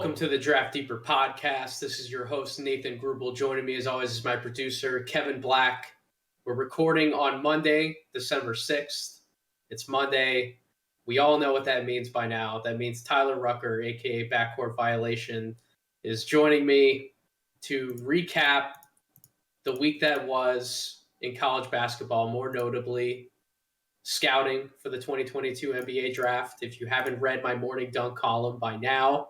Welcome to the Draft Deeper podcast. This is your host, Nathan Grubel. Joining me, as always, is my producer, Kevin Black. We're recording on Monday, December 6th. It's Monday. We all know what that means by now. That means Tyler Rucker, a.k.a. Backcourt Violation, is joining me to recap the week that was in college basketball, more notably scouting for the 2022 NBA draft. If you haven't read my Morning Dunk column by now,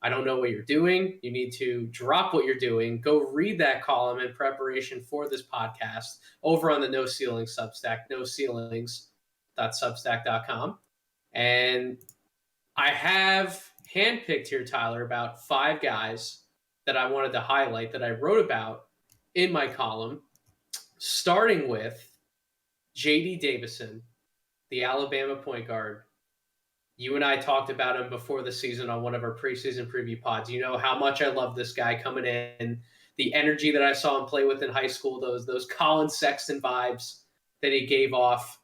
I don't know what you're doing. You need to drop what you're doing. Go read that column in preparation for this podcast over on the No Ceilings Substack, noceilings.substack.com. And I have handpicked here, Tyler, about 5 guys that I wanted to highlight that I wrote about in my column, starting with JD Davison, the Alabama point guard. You and I talked about him before the season on one of our preseason preview pods. You know how much I love this guy coming in, the energy that I saw him play with in high school, those Colin Sexton vibes that he gave off.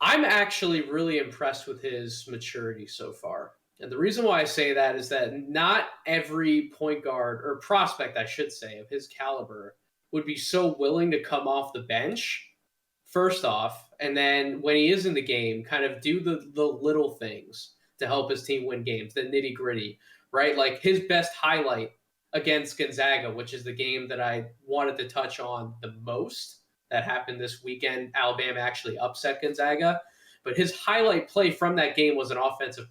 I'm actually really impressed with his maturity so far. And the reason why I say that is that not every point guard, or prospect, I should say, of his caliber would be so willing to come off the bench first off, and then when he is in the game, kind of do the little things to help his team win games, the nitty gritty, right? Like his best highlight against Gonzaga, which is the game that I wanted to touch on the most, that happened this weekend. Alabama actually upset Gonzaga, but his highlight play from that game was an offensive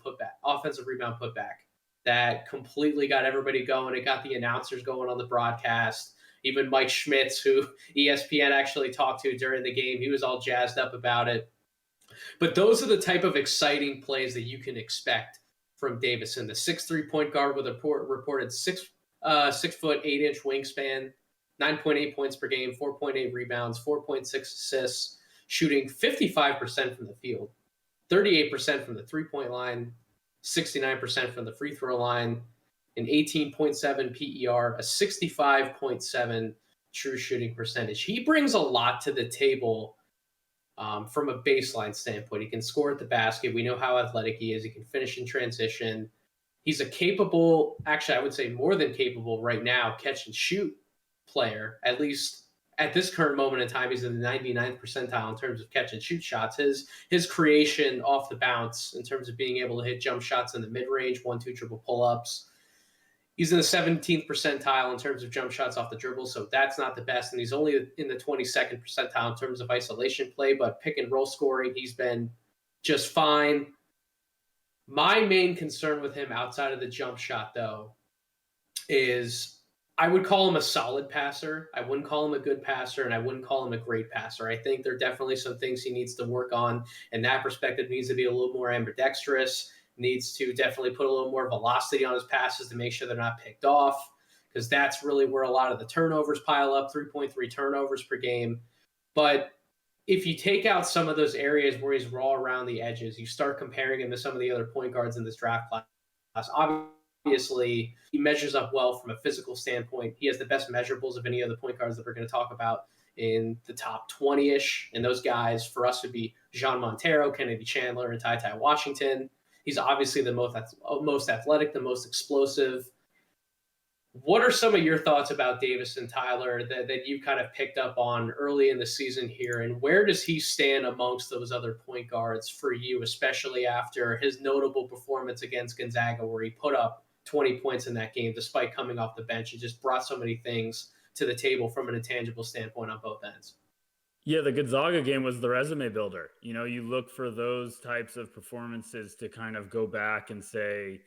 rebound putback that completely got everybody going. It got the announcers going on the broadcast. Even Mike Schmitz, who ESPN actually talked to during the game, he was all jazzed up about it. But those are the type of exciting plays that you can expect from Davison, the 6'3" point guard with a reported 6 foot 8 inch wingspan, 9.8 points per game, 4.8 rebounds, 4.6 assists, shooting 55% from the field, 38% from the 3-point line, 69% from the free throw line, an 18.7 PER, a 65.7 true shooting percentage. He brings a lot to the table from a baseline standpoint. He can score at the basket. We know how athletic he is. He can finish in transition. He's a capable, actually I would say more than capable right now, catch and shoot player. At least at this current moment in time, he's in the 99th percentile in terms of catch and shoot shots. His creation off the bounce in terms of being able to hit jump shots in the mid-range, 1-2 triple pull-ups. He's in the 17th percentile in terms of jump shots off the dribble, so that's not the best. And he's only in the 22nd percentile in terms of isolation play, but pick and roll scoring, he's been just fine. My main concern with him outside of the jump shot, though, is I would call him a solid passer. I wouldn't call him a good passer, and I wouldn't call him a great passer. I think there are definitely some things he needs to work on, and that perspective needs to be a little more ambidextrous. Needs to definitely put a little more velocity on his passes to make sure they're not picked off, because that's really where a lot of the turnovers pile up, 3.3 turnovers per game. But if you take out some of those areas where he's raw around the edges, you start comparing him to some of the other point guards in this draft class. Obviously, he measures up well from a physical standpoint. He has the best measurables of any of the point guards that we're going to talk about in the top 20-ish. And those guys for us would be Jean Montero, Kennedy Chandler, and Ty Washington. He's obviously the most athletic, the most explosive. What are some of your thoughts about Davison, Tyler, that you kind of picked up on early in the season here? And where does he stand amongst those other point guards for you, especially after his notable performance against Gonzaga, where he put up 20 points in that game despite coming off the bench? He just brought so many things to the table from an intangible standpoint on both ends. Yeah, the Gonzaga game was the resume builder. You know, you look for those types of performances to kind of go back and say,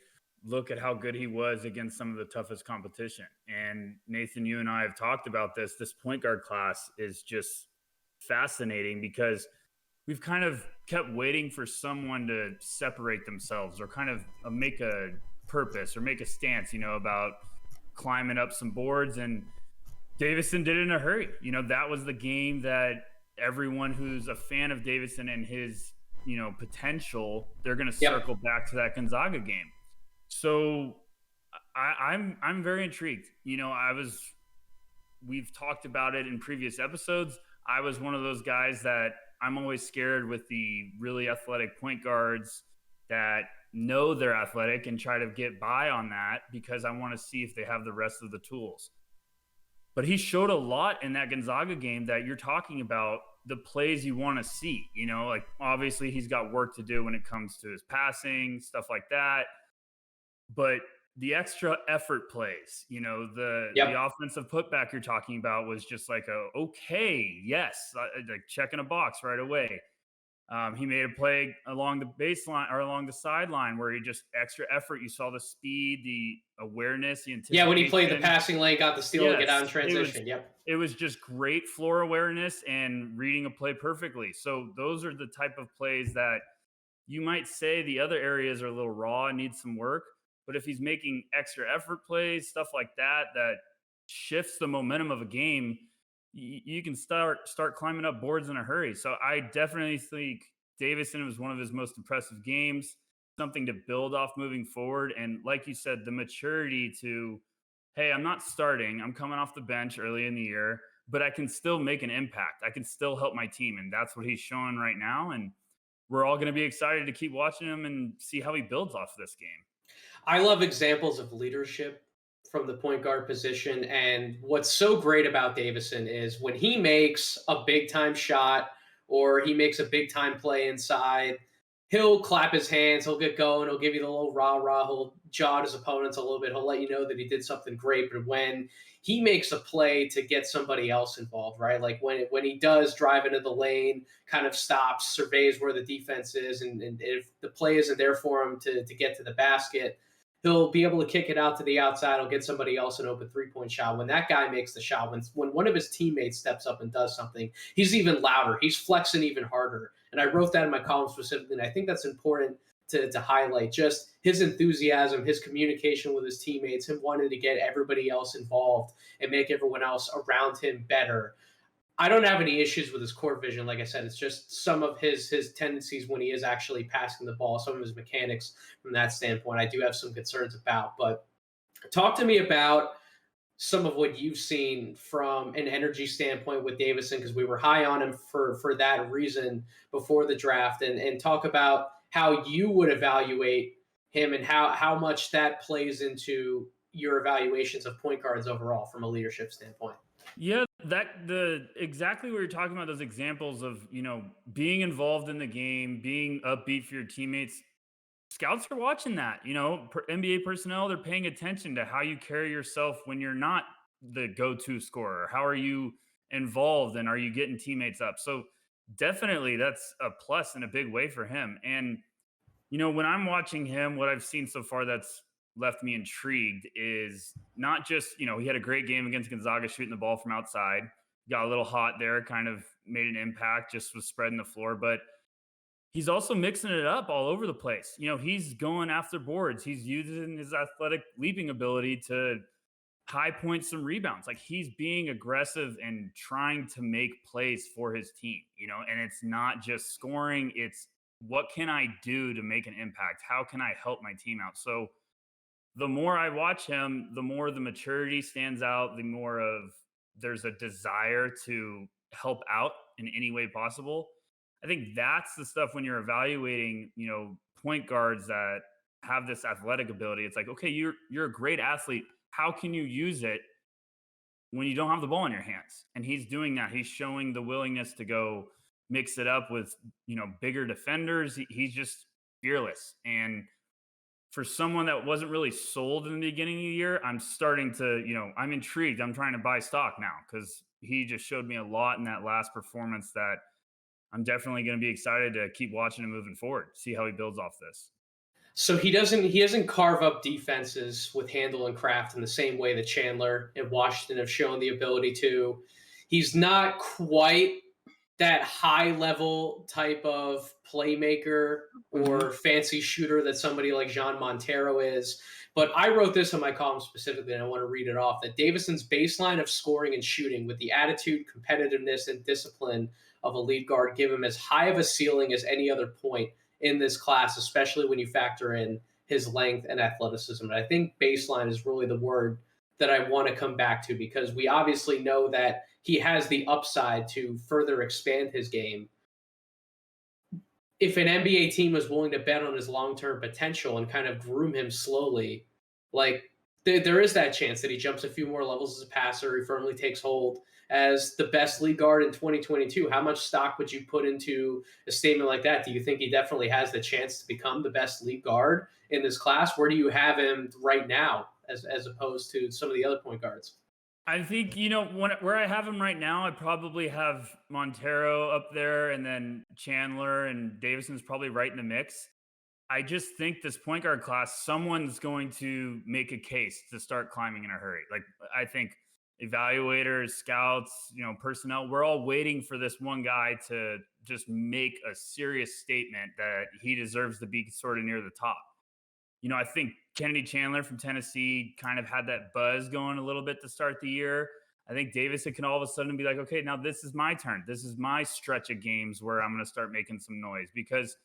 look at how good he was against some of the toughest competition. And Nathan, you and I have talked about this. This point guard class is just fascinating because we've kind of kept waiting for someone to separate themselves or kind of make a purpose or make a stance, you know, about climbing up some boards. And Davison did it in a hurry. You know, that was the game that everyone who's a fan of Davison and his, you know, potential, they're going to circle back to that Gonzaga game. So I'm very intrigued. You know, we've talked about it in previous episodes. I was one of those guys that I'm always scared with the really athletic point guards that know they're athletic and try to get by on that because I want to see if they have the rest of the tools. But he showed a lot in that Gonzaga game that you're talking about, the plays you want to see. You know, like obviously he's got work to do when it comes to his passing, stuff like that. But the extra effort plays, you know, the Yep. offensive putback you're talking about was just like okay, yes, like checking a box right away. He made a play along the baseline or along the sideline where he just extra effort. You saw the speed, the awareness, the Yeah, when he played the anticipation. passing lane, got the steal to get Yes, out in transition. Yep. it was just great floor awareness and reading a play perfectly. So those are the type of plays that you might say the other areas are a little raw and need some work. But if he's making extra effort plays, stuff like that, that shifts the momentum of a game, you can start climbing up boards in a hurry. So I definitely think Davison was one of his most impressive games, something to build off moving forward. And like you said, the maturity to, hey, I'm not starting, I'm coming off the bench early in the year, but I can still make an impact. I can still help my team. And that's what he's showing right now. And we're all going to be excited to keep watching him and see how he builds off this game. I love examples of leadership from the point guard position. And what's so great about Davison is when he makes a big time shot or he makes a big time play inside, he'll clap his hands, he'll get going, he'll give you the little rah rah, he'll jog his opponents a little bit, he'll let you know that he did something great. But when he makes a play to get somebody else involved, right? Like when he does drive into the lane, kind of stops, surveys where the defense is, and if the play isn't there for him to get to the basket, he'll be able to kick it out to the outside. He'll get somebody else an open 3-point shot. When that guy makes the shot, when one of his teammates steps up and does something, he's even louder. He's flexing even harder. And I wrote that in my column specifically. And I think that's important to highlight just his enthusiasm, his communication with his teammates, him wanting to get everybody else involved and make everyone else around him better. I don't have any issues with his court vision. Like I said, it's just some of his tendencies when he is actually passing the ball, some of his mechanics from that standpoint. I do have some concerns about. But talk to me about some of what you've seen from an energy standpoint with Davison, because we were high on him for that reason before the draft, and talk about how you would evaluate him and how much that plays into your evaluations of point guards overall from a leadership standpoint. Yeah, that the exactly what you're talking about, those examples of, you know, being involved in the game, being upbeat for your teammates. Scouts are watching that, you know, NBA personnel, they're paying attention to how you carry yourself when you're not the go-to scorer. How are you involved and are you getting teammates up? So definitely that's a plus in a big way for him. And you know, when I'm watching him, what I've seen so far that's left me intrigued is not just, you know, he had a great game against Gonzaga shooting the ball from outside, got a little hot there, kind of made an impact, just was spreading the floor, but he's also mixing it up all over the place. You know, he's going after boards, he's using his athletic leaping ability to high point some rebounds. Like he's being aggressive and trying to make plays for his team, you know, and it's not just scoring, it's what can I do to make an impact? How can I help my team out? So the more I watch him, the more the maturity stands out, the more of there's a desire to help out in any way possible. I think that's the stuff when you're evaluating, you know, point guards that have this athletic ability. It's like, okay, you're a great athlete. How can you use it when you don't have the ball in your hands? And he's doing that. He's showing the willingness to go mix it up with, you know, bigger defenders. He's just fearless. And for someone that wasn't really sold in the beginning of the year, I'm starting to, you know, I'm intrigued. I'm trying to buy stock now because he just showed me a lot in that last performance that I'm definitely going to be excited to keep watching him moving forward, see how he builds off this. So he doesn't carve up defenses with handle and craft in the same way that Chandler and Washington have shown the ability to. He's not quite that high level type of playmaker Mm-hmm. or fancy shooter that somebody like Jean Montero is. But I wrote this in my column specifically, and I want to read it off, that Davison's baseline of scoring and shooting with the attitude, competitiveness, and discipline of a lead guard give him as high of a ceiling as any other point in this class, especially when you factor in his length and athleticism. And I think baseline is really the word that I want to come back to, because we obviously know that he has the upside to further expand his game. if an NBA team was willing to bet on his long-term potential and kind of groom him slowly, like there is that chance that he jumps a few more levels as a passer. He firmly takes hold as the best league guard in 2022. How much stock would you put into a statement like that? Do you think he definitely has the chance to become the best league guard in this class? Where do you have him right now as opposed to some of the other point guards? I think, where I have him right now, I probably have Montero up there, and then Chandler and Davison's probably right in the mix. I just think this point guard class, someone's going to make a case to start climbing in a hurry. Like, I think evaluators, scouts, personnel, we're all waiting for this one guy to just make a serious statement that he deserves to be sort of near the top. I think Kennedy Chandler from Tennessee kind of had that buzz going a little bit to start the year. I think Davison can all of a sudden be like, okay, now this is my turn. This is my stretch of games where I'm going to start making some noise because,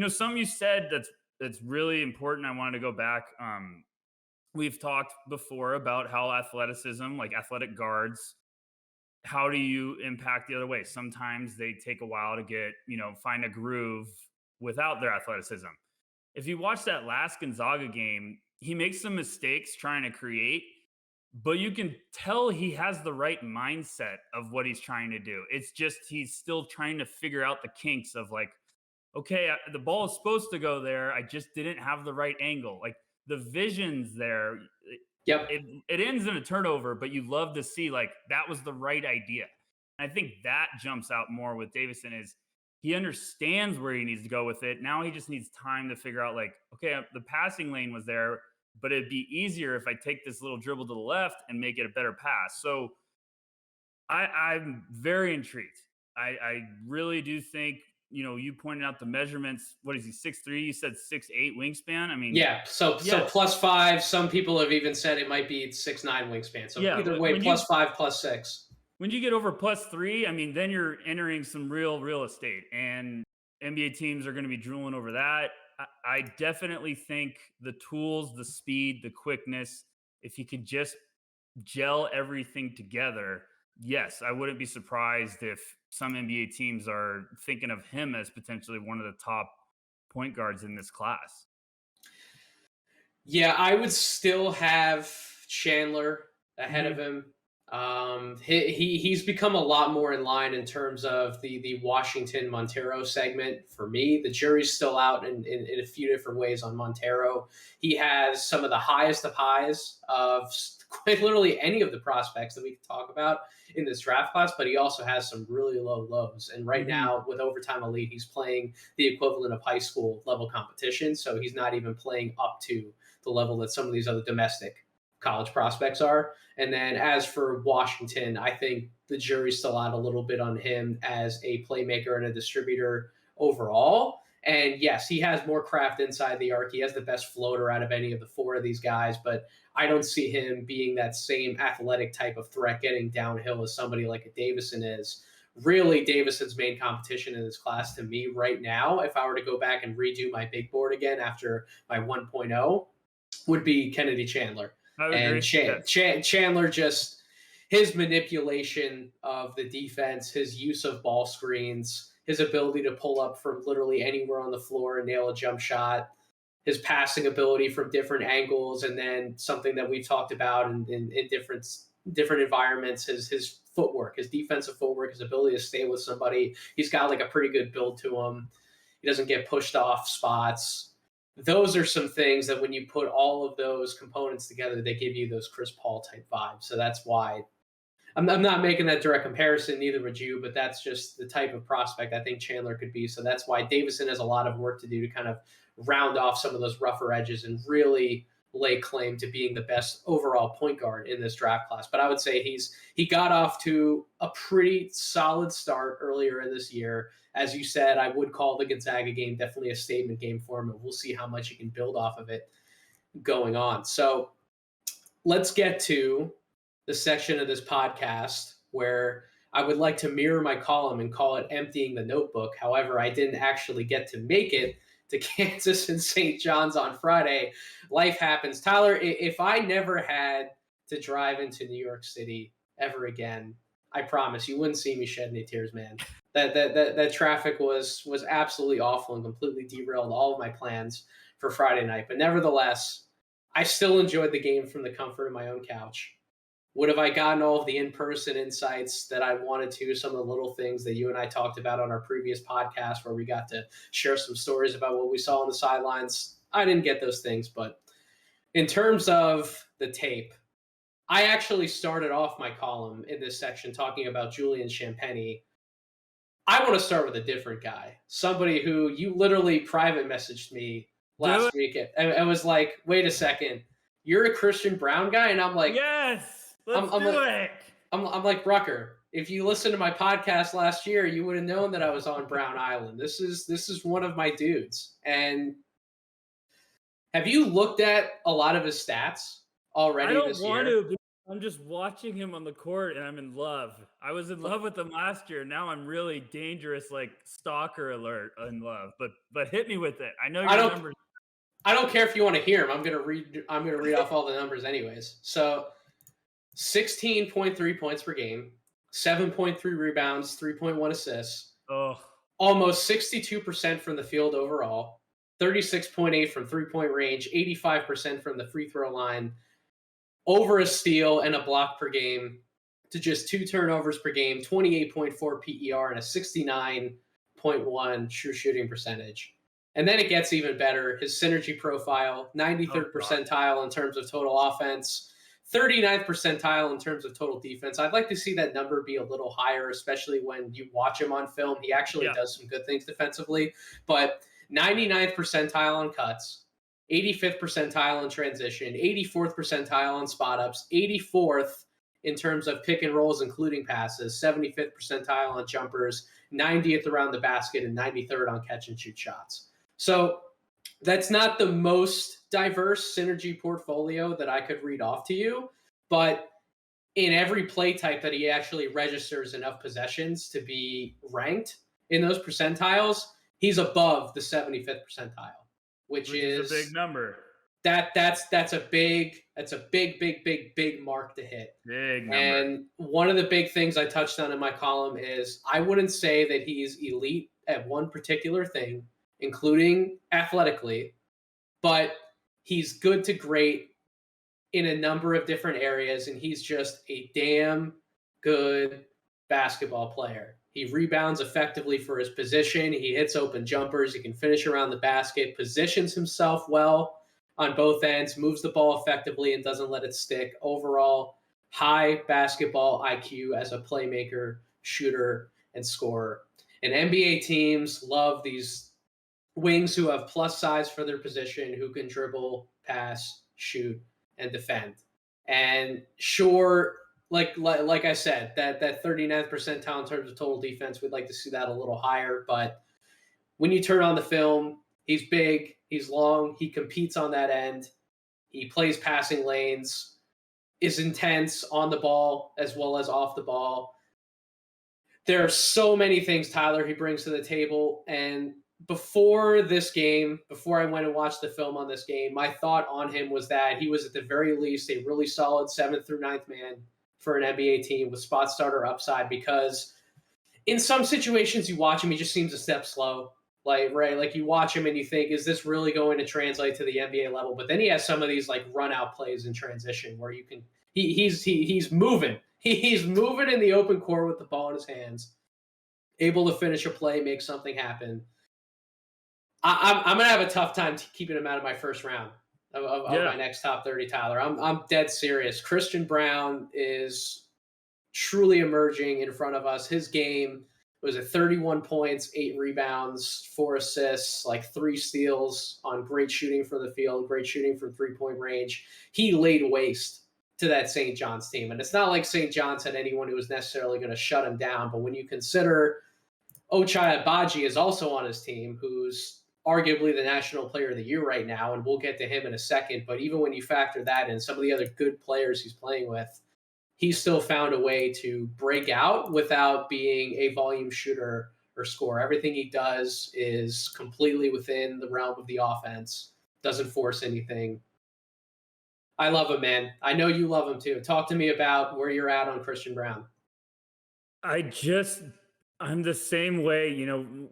some you said that's really important. I wanted to go back. We've talked before about how athleticism, like athletic guards, how do you impact the other way? Sometimes they take a while to get, find a groove without their athleticism. If you watch that last Gonzaga game, he makes some mistakes trying to create, but you can tell he has the right mindset of what he's trying to do. It's just he's still trying to figure out the kinks of like, okay, the ball is supposed to go there. I just didn't have the right angle. Like the vision's there. Yep. It ends in a turnover, but you love to see like that was the right idea. And I think that jumps out more with Davison is he understands where he needs to go with it. Now he just needs time to figure out like, okay, the passing lane was there, but it'd be easier if I take this little dribble to the left and make it a better pass. So I'm very intrigued. I really do think, you pointed out the measurements. What is he, 6'3"? You said 6'8" wingspan. I mean, yeah. So yes. +5. Some people have even said it might be 6'9" wingspan. So Yeah, either way, +5, +6. When you get over +3, I mean, then you're entering some real estate, and NBA teams are going to be drooling over that. I definitely think the tools, the speed, the quickness, if he could just gel everything together, yes, I wouldn't be surprised if some NBA teams are thinking of him as potentially one of the top point guards in this class. Yeah, I would still have Chandler ahead of Mm-hmm. him. He's become a lot more in line in terms of the Washington Montero segment. For me, the jury's still out in a few different ways on Montero. He has some of the highest of highs of quite literally any of the prospects that we can talk about in this draft class, but he also has some really low lows. And right Mm-hmm. now, with Overtime Elite, he's playing the equivalent of high school level competition. So he's not even playing up to the level that some of these other domestic college prospects are. And then as for Washington, I think the jury's still out a little bit on him as a playmaker and a distributor overall. And yes, he has more craft inside the arc. He has the best floater out of any of the four of these guys, but I don't see him being that same athletic type of threat getting downhill as somebody like a Davison is. Really, Davison's main competition in this class to me right now, if I were to go back and redo my big board again after my 1.0, would be Kennedy Chandler. I would And agree. Yes. Chandler just his manipulation of the defense, his use of ball screens, his ability to pull up from literally anywhere on the floor and nail a jump shot, his passing ability from different angles, and then something that we've talked about in different environments, his footwork, his defensive footwork, his ability to stay with somebody. He's got like a pretty good build to him. He doesn't get pushed off spots. Those are some things that when you put all of those components together, they give you those Chris Paul type vibes. So that's why I'm not making that direct comparison, neither would you, but that's just the type of prospect I think Chandler could be. So that's why Davison has a lot of work to do to kind of round off some of those rougher edges and really lay claim to being the best overall point guard in this draft class. But I would say he got off to a pretty solid start earlier in this year. As you said, I would call the Gonzaga game definitely a statement game for him, and we'll see how much he can build off of it going on. So let's get to the section of this podcast where I would like to mirror my column and call it Emptying the Notebook. However, I didn't actually get to make it to Kansas and St. John's on Friday. Life happens. Tyler, if I never had to drive into New York City ever again, I promise you wouldn't see me shed any tears, man. That traffic was absolutely awful and completely derailed all of my plans for Friday night. But nevertheless, I still enjoyed the game from the comfort of my own couch. Would have I gotten all of the in-person insights that I wanted to, some of the little things that you and I talked about on our previous podcast where we got to share some stories about what we saw on the sidelines? I didn't get those things, but in terms of the tape, I actually started off my column in this section talking about Julian Champagny. I want to start with a different guy, somebody who you literally private messaged me last week and was like, wait a second, you're a Christian Braun guy? And I'm like, yes, let's do it. I'm like, Rucker, if you listened to my podcast last year, you would have known that I was on Braun Island. This is one of my dudes. And have you looked at a lot of his stats already this year? I don't want to. I'm just watching him on the court, and I'm in love. I was in love with him last year. Now I'm really dangerous, like stalker alert in love. But hit me with it. I know your numbers. I don't care if you want to hear them. I'm gonna read off all the numbers anyways. So 16.3 points per game, 7.3 rebounds, 3.1 assists. Oh. Almost 62% from the field overall, 36.8 from three-point range, 85% from the free throw line, over a steal and a block per game to just 2 turnovers per game, 28.4 PER, and a 69.1 true shooting percentage. And then it gets even better. His synergy profile, 93rd percentile in terms of total offense, 39th percentile in terms of total defense. I'd like to see that number be a little higher, especially when you watch him on film. He actually does some good things defensively. But 99th percentile on cuts, 85th percentile in transition, 84th percentile on spot ups, 84th in terms of pick and rolls, including passes, 75th percentile on jumpers, 90th around the basket, and 93rd on catch and shoot shots. So that's not the most diverse synergy portfolio that I could read off to you, but in every play type that he actually registers enough possessions to be ranked in those percentiles, he's above the 75th percentile. Which is a big number. That's a big mark to hit. Big number. And one of the big things I touched on in my column is I wouldn't say that he's elite at one particular thing, including athletically, but he's good to great in a number of different areas, and he's just a damn good basketball player. He rebounds effectively for his position. He hits open jumpers. He can finish around the basket, positions himself well on both ends, moves the ball effectively, and doesn't let it stick. Overall, high basketball IQ as a playmaker, shooter, and scorer. And NBA teams love these wings who have plus size for their position, who can dribble, pass, shoot, and defend. And sure, like I said, that 39th percentile in terms of total defense, we'd like to see that a little higher. But when you turn on the film, he's big, he's long, he competes on that end, he plays passing lanes, is intense on the ball as well as off the ball. There are so many things, Tyler, he brings to the table. And before this game, before I went and watched the film on this game, my thought on him was that he was at the very least a really solid 7th through 9th man for an NBA team with spot starter upside, because in some situations you watch him, he just seems a step slow. Like you watch him and you think, is this really going to translate to the NBA level? But then he has some of these like run out plays in transition where you can he's moving. He's moving in the open court with the ball in his hands, able to finish a play, make something happen. I'm gonna have a tough time keeping him out of my first round of my next top 30, Tyler. I'm dead serious. Christian Braun is truly emerging in front of us. His game was at 31 points, 8 rebounds, 4 assists, like 3 steals on great shooting from the field, great shooting from three-point range. He laid waste to that St. John's team. And it's not like St. John's had anyone who was necessarily going to shut him down. But when you consider Ochai Agbaji is also on his team, who's arguably the National Player of the Year right now, and we'll get to him in a second. But even when you factor that in, some of the other good players he's playing with, he's still found a way to break out without being a volume shooter or scorer. Everything he does is completely within the realm of the offense, doesn't force anything. I love him, man. I know you love him too. Talk to me about where you're at on Christian Braun. I'm the same way.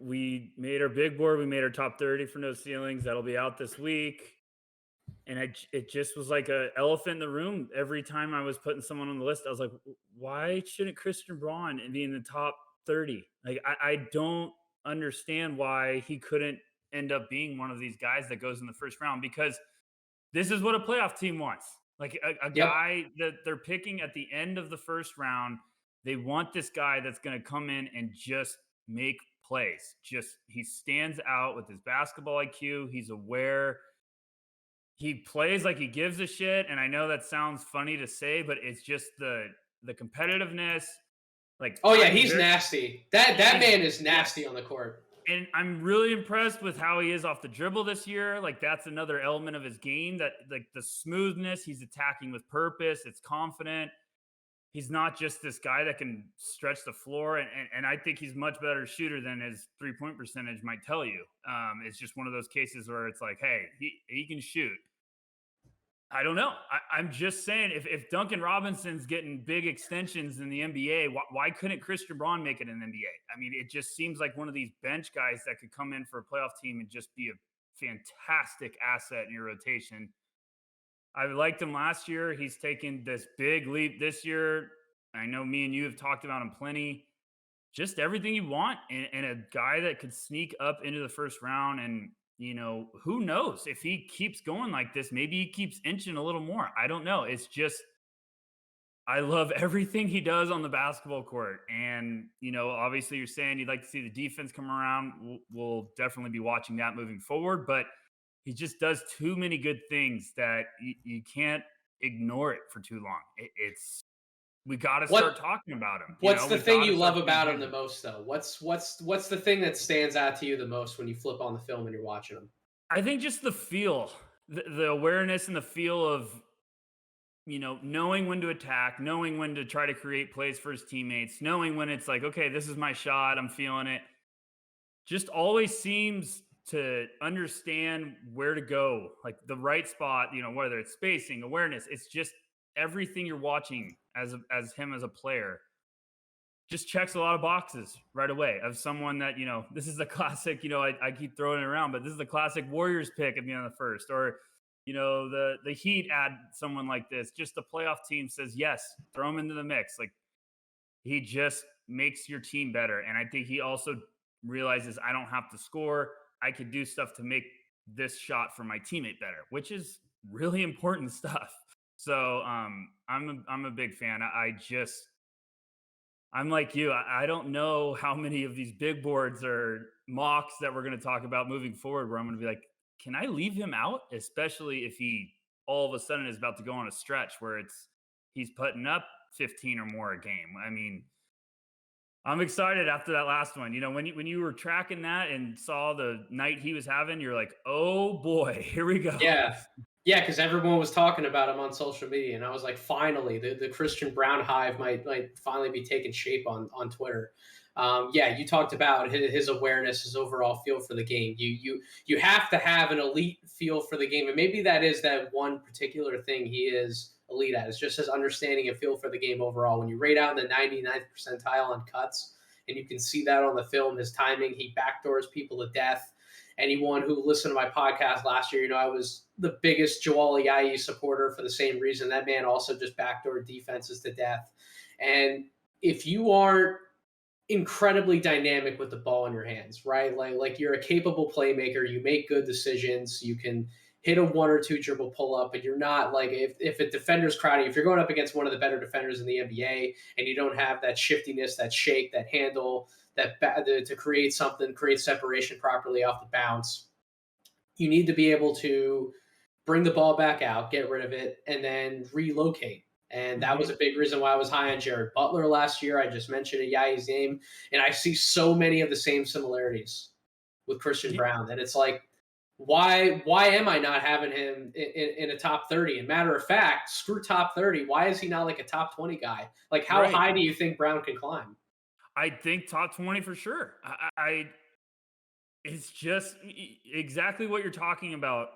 We made our big board, we made our top 30 for no ceilings. That'll be out this week. And it just was like a elephant in the room. Every time I was putting someone on the list, I was like, why shouldn't Christian Braun be in the top 30? Like, I don't understand why he couldn't end up being one of these guys that goes in the first round, because this is what a playoff team wants. Like a Yep. guy that they're picking at the end of the first round. They want this guy that's going to come in and just make plays. He stands out with his basketball IQ. He's aware. He plays like he gives a shit. And I know that sounds funny to say, but it's just the competitiveness. Like, Oh yeah, he's nasty. That man is nasty on the court. And I'm really impressed with how he is off the dribble this year. Like, that's another element of his game, that like the smoothness. He's attacking with purpose. It's confident. He's not just this guy that can stretch the floor. And I think he's much better shooter than his 3-point percentage might tell you. It's just one of those cases where it's like, hey, he can shoot. I don't know. I'm just saying, if Duncan Robinson's getting big extensions in the NBA, why couldn't Christian Braun make it in the NBA? I mean, it just seems like one of these bench guys that could come in for a playoff team and just be a fantastic asset in your rotation. I liked him last year. He's taken this big leap this year. I know me and you have talked about him plenty. Just everything you want in a guy that could sneak up into the first round. And who knows if he keeps going like this, maybe he keeps inching a little more. I don't know. It's just, I love everything he does on the basketball court. And, obviously you're saying you'd like to see the defense come around. We'll definitely be watching that moving forward, but he just does too many good things that you can't ignore it for too long. We got to start talking about him. What's the thing you love about him the most, though? What's the thing that stands out to you the most when you flip on the film and you're watching him? I think just the feel, the awareness and the feel of, knowing when to attack, knowing when to try to create plays for his teammates, knowing when it's like, okay, this is my shot, I'm feeling it. Just always seems to understand where to go, like the right spot, whether it's spacing, awareness. It's just everything you're watching as him as a player just checks a lot of boxes right away, of someone that, this is the classic, I keep throwing it around, but this is the classic Warriors pick at the end of the first, or, the Heat add someone like this. Just the playoff team says, yes, throw him into the mix. Like, he just makes your team better. And I think he also realizes, I don't have to score. I could do stuff to make this shot for my teammate better, which is really important stuff. So I'm a big fan. I'm like you. I don't know how many of these big boards or mocks that we're going to talk about moving forward where I'm going to be like, can I leave him out? Especially if he all of a sudden is about to go on a stretch where he's putting up 15 or more a game. I mean, I'm excited after that last one. When you were tracking that and saw the night he was having, you're like, oh boy, here we go. Yeah. Yeah, because everyone was talking about him on social media, and I was like, finally, the Christian Braun hive might finally be taking shape on Twitter. Yeah, you talked about his awareness, his overall feel for the game. You have to have an elite feel for the game, and maybe that is that one particular thing he is elite at. It's just his understanding and feel for the game overall. When you rate out in the 99th percentile on cuts, and you can see that on the film, his timing, he backdoors people to death. Anyone who listened to my podcast last year, I was the biggest Joel Ayayi supporter for the same reason. That man also just backdoor defenses to death. And if you aren't incredibly dynamic with the ball in your hands, right? Like you're a capable playmaker, you make good decisions, you can hit a 1 or 2 dribble pull up, but you're not like, if a defender's crowding, if you're going up against one of the better defenders in the NBA and you don't have that shiftiness, that shake, that handle, to create something, create separation properly off the bounce, you need to be able to bring the ball back out, get rid of it, and then relocate. And that was a big reason why I was high on Jared Butler last year. I just mentioned Ayayi's name, and I see so many of the same similarities with Christian Braun. And it's like, why am I not having him in a top 30? And matter of fact, screw top 30. Why is he not like a top 20 guy? Like, how high do you think Braun can climb? I think top 20 for sure. It's just exactly what you're talking about.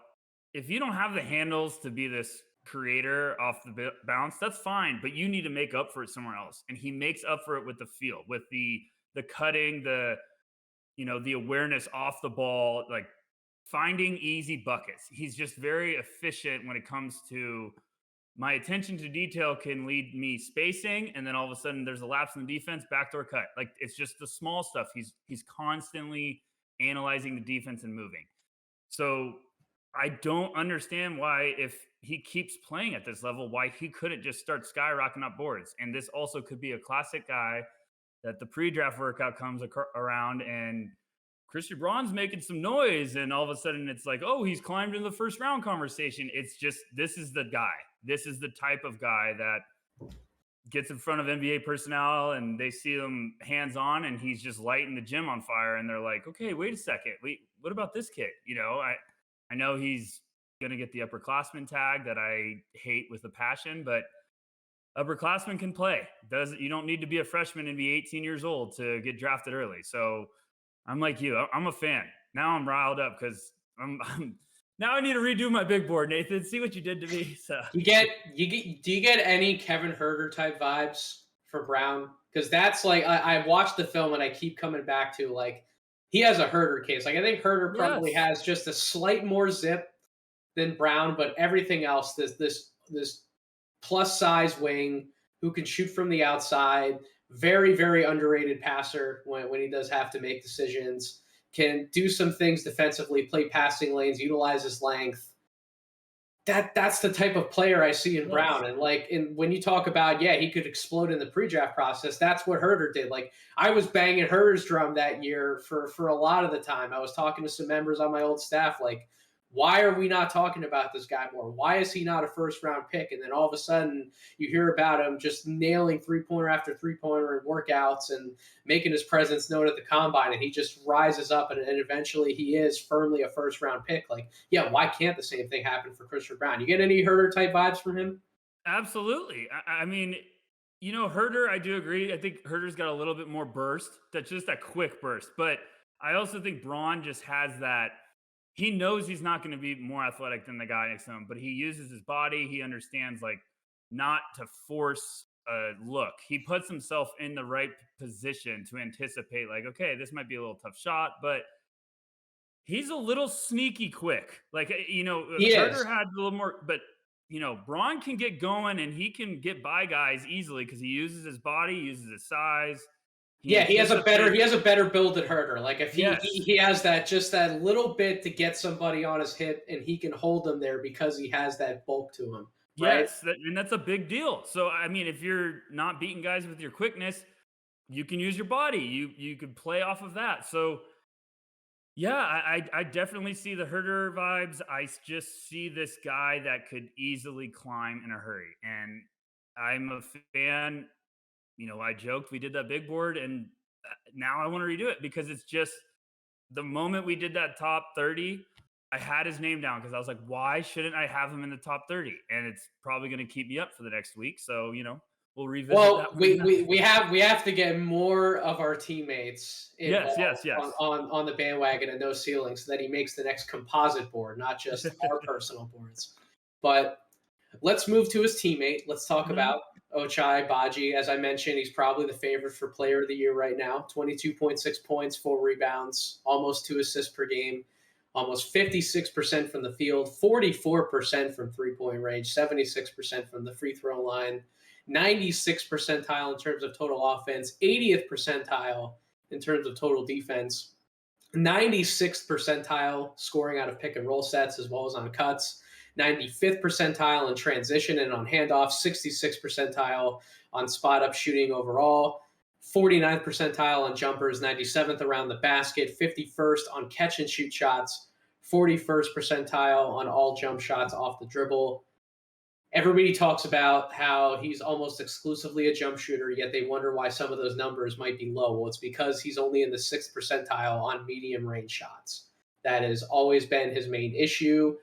If you don't have the handles to be this creator off the bounce, that's fine, but you need to make up for it somewhere else. And he makes up for it with the feel, with the cutting, the awareness off the ball, like finding easy buckets. He's just very efficient when it comes to my attention to detail can lead me spacing, and then all of a sudden there's a lapse in the defense, backdoor cut. Like it's just the small stuff. He's constantly analyzing the defense and moving. So I don't understand why, if he keeps playing at this level, why he couldn't just start skyrocketing up boards. And this also could be a classic guy that the pre-draft workout comes around and Christian Braun's making some noise, and all of a sudden it's like, oh, he's climbed into the first round conversation. It's just, this is the guy. This is the type of guy that gets in front of NBA personnel and they see him hands on and he's just lighting the gym on fire. And they're like, okay, wait a second. What about this kid? I know he's going to get the upperclassman tag that I hate with a passion, but upperclassmen can play. You don't need to be a freshman and be 18 years old to get drafted early. So I'm like you. I'm a fan. Now I'm riled up because I'm now I need to redo my big board, Nathan. See what you did to me. So do you get any Kevin Huerter type vibes for Braun? Because that's like I watched the film and I keep coming back to, like, he has a Huerter case. Like I think Huerter probably has just a slight more zip than Braun, but everything else, this plus size wing who can shoot from the outside, very, very underrated passer when he does have to make decisions, can do some things defensively, play passing lanes, utilize his length. That's the type of player I see in Braun. And when you talk about, he could explode in the pre-draft process, that's what Huerter did. Like I was banging Huerter's drum that year for a lot of the time. I was talking to some members on my old staff, like, why are we not talking about this guy more? Why is he not a first-round pick? And then all of a sudden, you hear about him just nailing three-pointer after three-pointer in workouts and making his presence known at the combine, and he just rises up, and eventually he is firmly a first-round pick. Like, why can't the same thing happen for Christian Braun? You get any Huerter-type vibes from him? Absolutely. I mean, Huerter, I do agree. I think Huerter's got a little bit more burst. That's just that quick burst. But I also think Braun just has that. He knows he's not going to be more athletic than the guy next to him, but he uses his body. He understands, like, not to force a look. He puts himself in the right position to anticipate, like, okay, this might be a little tough shot, but he's a little sneaky quick. Like, Huerter had a little more, but, Braun can get going and he can get by guys easily because he uses his body, uses his size. He has a better build than Huerter. Like if he has that little bit to get somebody on his hip, and he can hold them there because he has that bulk to him. Right? Yes, and that's a big deal. So I mean, if you're not beating guys with your quickness, you can use your body. You could play off of that. So I definitely see the Huerter vibes. I just see this guy that could easily climb in a hurry, and I'm a fan. I joked we did that big board, and now I want to redo it because it's just the moment we did that top 30, I had his name down because I was like, why shouldn't I have him in the top 30? And it's probably going to keep me up for the next week. So, we'll revisit that. We have to get more of our teammates yes. on the bandwagon and no ceiling so that he makes the next composite board, not just our personal boards. But let's move to his teammate. Let's talk about Ochai Agbaji. As I mentioned, he's probably the favorite for player of the year right now. 22.6 points, 4 rebounds, almost 2 assists per game, almost 56% from the field, 44% from three-point range, 76% from the free throw line, 96th percentile in terms of total offense, 80th percentile in terms of total defense, 96th percentile scoring out of pick and roll sets as well as on cuts, 95th percentile in transition and on handoff, 66th percentile on spot-up shooting overall, 49th percentile on jumpers, 97th around the basket, 51st on catch-and-shoot shots, 41st percentile on all jump shots off the dribble. Everybody talks about how he's almost exclusively a jump shooter, yet they wonder why some of those numbers might be low. Well, it's because he's only in the 6th percentile on medium-range shots. That has always been his main issue.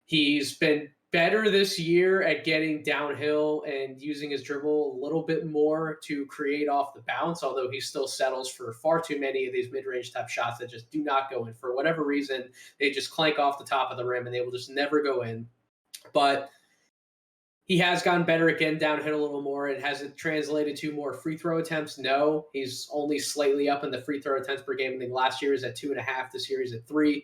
He's been better this year at getting downhill and using his dribble a little bit more to create off the bounce, although he still settles for far too many of these mid-range type shots that just do not go in. For whatever reason, they just clank off the top of the rim and they will just never go in. But he has gotten better at getting downhill a little more. It hasn't translated to more free throw attempts. No, he's only slightly up in the free throw attempts per game. I think last year is at 2.5. This year is at 3.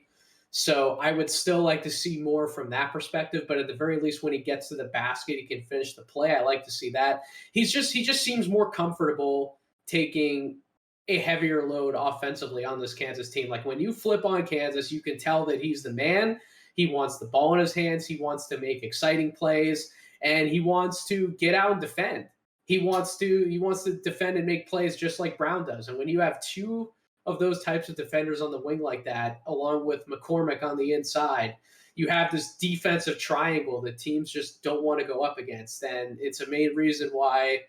So I would still like to see more from that perspective. But at the very least, when he gets to the basket, he can finish the play. I like to see that. He just seems more comfortable taking a heavier load offensively on this Kansas team. Like when you flip on Kansas, you can tell that he's the man. He wants the ball in his hands. He wants to make exciting plays, and he wants to get out and defend. He wants to defend and make plays just like Braun does. And when you have two of those types of defenders on the wing like that, along with McCormick on the inside, you have this defensive triangle that teams just don't want to go up against. And it's a main reason why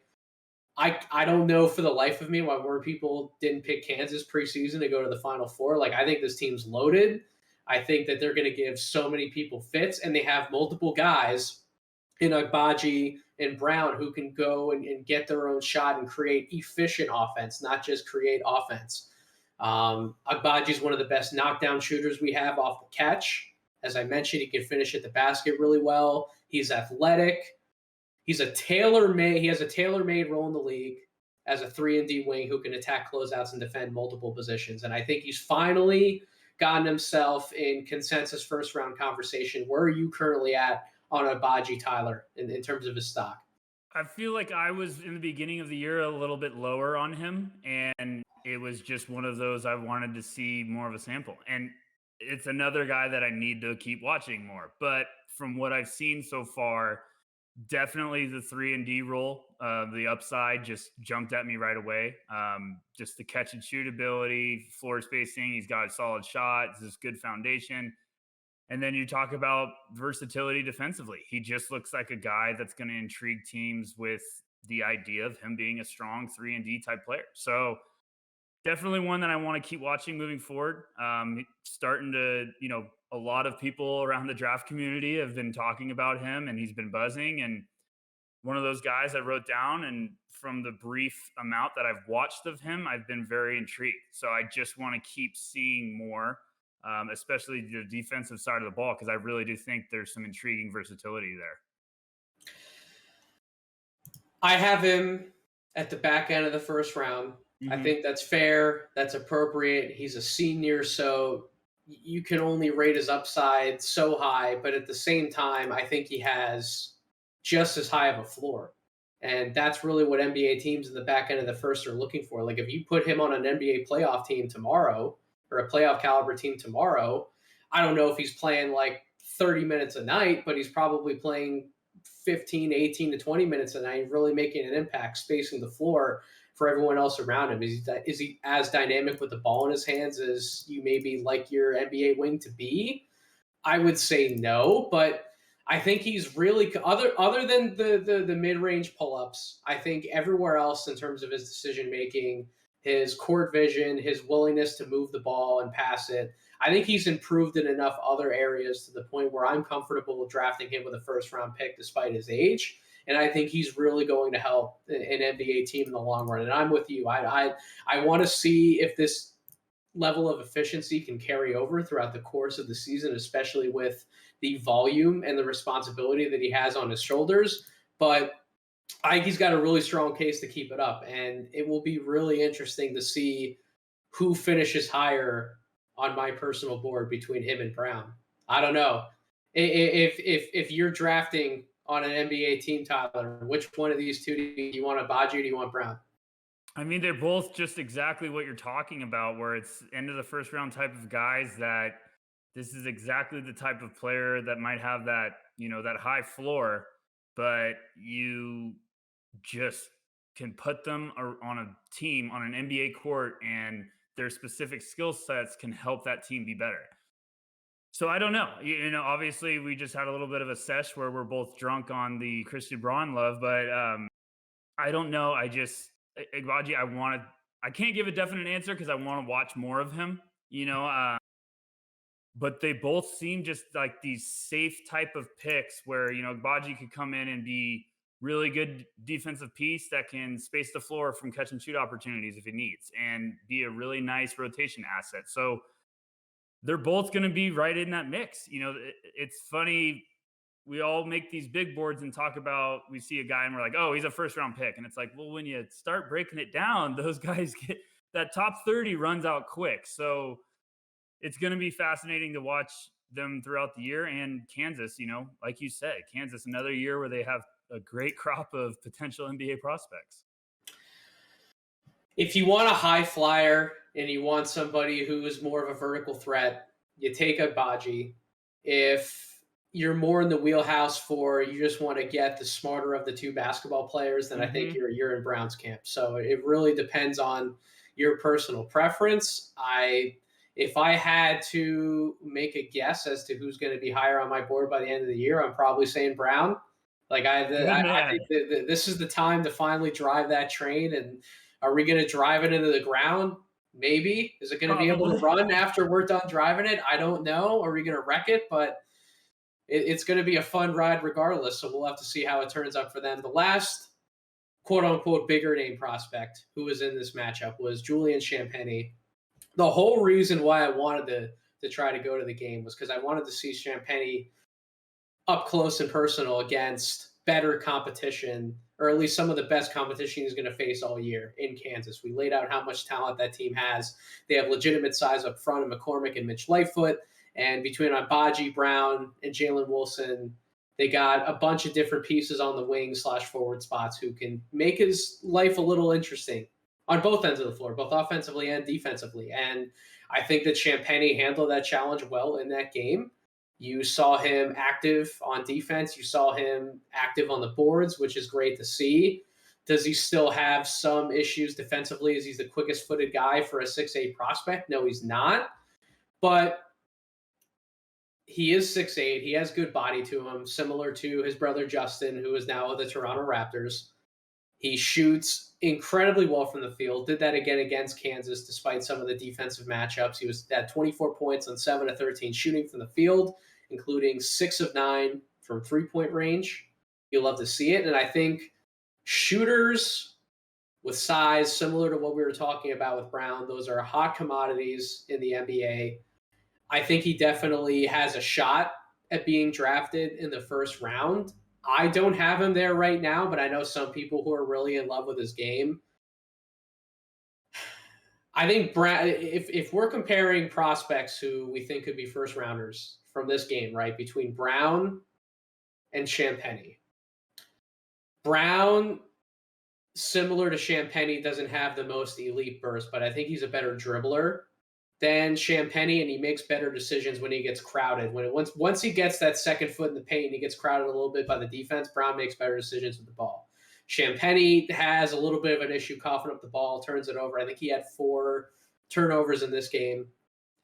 I don't know for the life of me why more people didn't pick Kansas preseason to go to the Final Four. Like I think this team's loaded. I think that they're going to give so many people fits, and they have multiple guys in Agbaji and Braun who can go and get their own shot and create efficient offense, not just create offense. Agbaji is one of the best knockdown shooters we have off the catch. As I mentioned, he can finish at the basket really well. He's athletic. He has a tailor-made role in the league as a 3-and-D wing who can attack closeouts and defend multiple positions. And I think he's finally gotten himself in consensus first-round conversation. Where are you currently at on Agbaji, Tyler, in terms of his stock? I feel like I was in the beginning of the year a little bit lower on him, and it was just one of those I wanted to see more of a sample. And it's another guy that I need to keep watching more. But from what I've seen so far, definitely the 3-and-D role, the upside just jumped at me right away. Just the catch and shoot ability, floor spacing. He's got a solid shot. It's this good foundation. And then you talk about versatility defensively. He just looks like a guy that's going to intrigue teams with the idea of him being a strong 3-and-D type player. So definitely one that I want to keep watching moving forward. Starting to, a lot of people around the draft community have been talking about him, and he's been buzzing. And one of those guys I wrote down, and from the brief amount that I've watched of him, I've been very intrigued. So I just want to keep seeing more, especially the defensive side of the ball, because I really do think there's some intriguing versatility there. I have him at the back end of the first round. Mm-hmm. I think that's fair. That's appropriate. He's a senior, so you can only rate his upside so high. But at the same time, I think he has just as high of a floor. And that's really what NBA teams in the back end of the first are looking for. Like if you put him on an NBA playoff team tomorrow, or a playoff caliber team tomorrow, I don't know if he's playing like 30 minutes a night, but he's probably playing 15, 18 to 20 minutes a night, really making an impact, spacing the floor for everyone else around him. Is he as dynamic with the ball in his hands as you maybe like your NBA wing to be? I would say no, but I think he's really other than the mid-range pull-ups. I think everywhere else in terms of his decision making, his court vision, his willingness to move the ball and pass it, I think he's improved in enough other areas to the point where I'm comfortable drafting him with a first-round pick despite his age. And I think he's really going to help an NBA team in the long run. And I'm with you. I want to see if this level of efficiency can carry over throughout the course of the season, especially with the volume and the responsibility that he has on his shoulders. But I think he's got a really strong case to keep it up. And it will be really interesting to see who finishes higher on my personal board between him and Braun. I don't know. If you're drafting on an NBA team, Tyler, which one of these two do you want, Agbaji, or do you want Braun? I mean, they're both just exactly what you're talking about, where it's end of the first round type of guys that this is exactly the type of player that might have that, that high floor, but you just can put them on a team, on an NBA court, and their specific skill sets can help that team be better. So I don't know. Obviously we just had a little bit of a sesh where we're both drunk on the Christian Braun love, but I don't know. Agbaji, I can't give a definite answer because I want to watch more of him, but they both seem just like these safe type of picks where, Agbaji could come in and be really good defensive piece that can space the floor from catch and shoot opportunities if he needs, and be a really nice rotation asset. So they're both going to be right in that mix. It's funny. we all make these big boards and talk about, we see a guy and we're like, oh, he's a first round pick. And it's like, well, when you start breaking it down, those guys get that top 30 runs out quick. So it's going to be fascinating to watch them throughout the year. And Kansas, like you said, Kansas, another year where they have a great crop of potential NBA prospects. If you want a high flyer and you want somebody who is more of a vertical threat, you take a Baji. If you're more in the wheelhouse for you just want to get the smarter of the two basketball players, then I think you're in Brown's camp. So it really depends on your personal preference. If I had to make a guess as to who's going to be higher on my board by the end of the year, I'm probably saying Brown. Like I think this is the time to finally drive that train. And are we going to drive it into the ground? Maybe. Is it going to be able to run after we're done driving it? I don't know. Are we going to wreck it? But it's going to be a fun ride regardless. So we'll have to see how it turns out for them. The last quote unquote bigger name prospect who was in this matchup was Julian Champagnie. The whole reason why I wanted to try to go to the game was because I wanted to see Champagnie up close and personal against better competition, or at least some of the best competition he's going to face all year in Kansas. We laid out how much talent that team has. They have legitimate size up front in McCormick and Mitch Lightfoot. And between Agbaji, Braun, and Jalen Wilson, they got a bunch of different pieces on the wing / forward spots who can make his life a little interesting on both ends of the floor, both offensively and defensively. And I think that Champagnie handled that challenge well in that game. You saw him active on defense. You saw him active on the boards, which is great to see. Does he still have some issues defensively? Is he the quickest footed guy for a 6'8 prospect? No, he's not. But he is 6'8". He has good body to him, similar to his brother Justin, who is now with the Toronto Raptors. He shoots incredibly well from the field. Did that again against Kansas, despite some of the defensive matchups. He was at 24 points on 7 of 13 shooting from the field, including 6 of 9 from three-point range. You'll love to see it. And I think shooters with size, similar to what we were talking about with Brown, those are hot commodities in the NBA. I think he definitely has a shot at being drafted in the first round. I don't have him there right now, but I know some people who are really in love with his game. I think Brown, if we're comparing prospects who we think could be first rounders from this game, right, between Brown and Champagnie. Brown, similar to Champagnie, doesn't have the most elite burst, but I think he's a better dribbler than Champagnie, and he makes better decisions when he gets crowded. Once he gets that second foot in the paint and he gets crowded a little bit by the defense, Brown makes better decisions with the ball. Champagnie has a little bit of an issue coughing up the ball, turns it over. I think he had 4 turnovers in this game,